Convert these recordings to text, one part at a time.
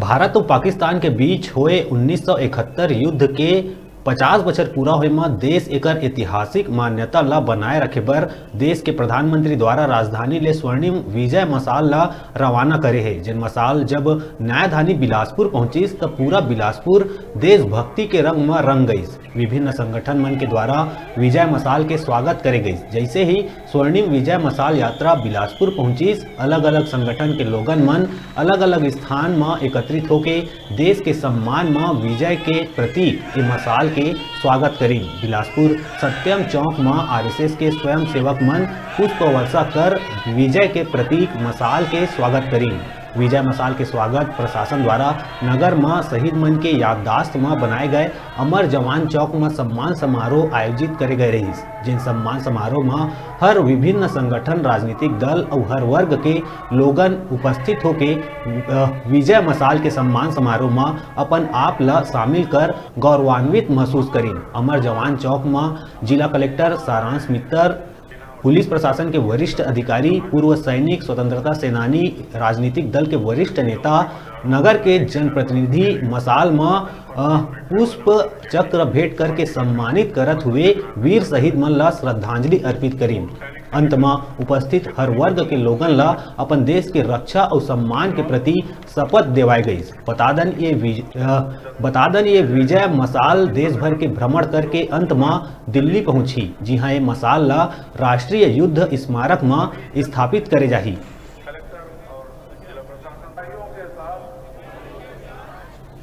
भारत और पाकिस्तान के बीच हुए 1971 युद्ध के 50 बछर पूरा होए में देश एकर ऐतिहासिक मान्यता ला बनाए रखे बर देश के प्रधानमंत्री द्वारा राजधानी ले स्वर्णिम विजय मशाल ला रवाना करे है। जिन मशाल जब न्यायधानी बिलासपुर पहुंचिस तब पूरा बिलासपुर देशभक्ति के रंग में रंग गईस। विभिन्न संगठन मन के द्वारा विजय मशाल के स्वागत करे गई। जैसे ही स्वर्णिम विजय मशाल यात्रा बिलासपुर पहुंचिस, अलग अलग संगठन के लोगन मन अलग अलग स्थान में एकत्रित होके देश के सम्मान में विजय के प्रतीक के मशाल के स्वागत करी। बिलासपुर सत्यम चौक में आरएसएस के स्वयं सेवक मन पुष्प वर्षा कर विजय के प्रतीक मशाल के स्वागत करी। विजय मशाल के स्वागत प्रशासन द्वारा नगर में शहीद मन के याददाश्त में बनाए गए अमर जवान चौक में सम्मान समारोह आयोजित करे गए रही। जिन सम्मान समारोह में हर विभिन्न संगठन, राजनीतिक दल और हर वर्ग के लोगन उपस्थित होके विजय मशाल के सम्मान समारोह में अपन आप ला शामिल कर गौरवान्वित महसूस करी। अमर जवान चौक में जिला कलेक्टर सारांश मित्तर, पुलिस प्रशासन के वरिष्ठ अधिकारी, पूर्व सैनिक, स्वतंत्रता सेनानी, राजनीतिक दल के वरिष्ठ नेता, नगर के जनप्रतिनिधि मशाल में पुष्प चक्र भेंट करके सम्मानित करत हुए वीर शहीद मन ला श्रद्धांजलि अर्पित करी। अंत में उपस्थित हर वर्ग के लोगन ला अपन देश के रक्षा और सम्मान के प्रति शपथ दिवाई गई। बता दन ये विजय मशाल देश भर के भ्रमण करके अंत में दिल्ली पहुंची। जी हाँ, ये मशाल ला राष्ट्रीय युद्ध स्मारक में स्थापित करे जाही।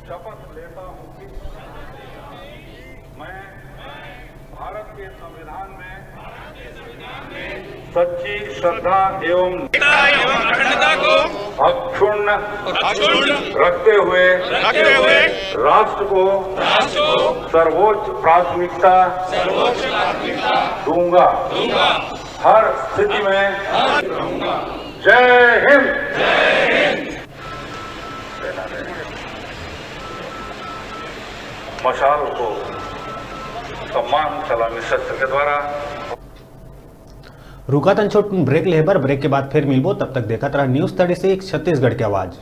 शपथ लेता हूं कि मैं भारत के संविधान में सच्ची श्रद्धा एवं अखंडता को अक्षुण्ण रखते हुए राष्ट्र को सर्वोच्च प्राथमिकता दूंगा। हर स्थिति में जय हिंद। मशाल को सम्मान सलामी शस्त्र के द्वारा रुका तन छोट ब्रेक लेबर। ब्रेक के बाद फिर मिलबो। तब तक देखत रहा न्यूज़ 36 छत्तीसगढ़ की आवाज।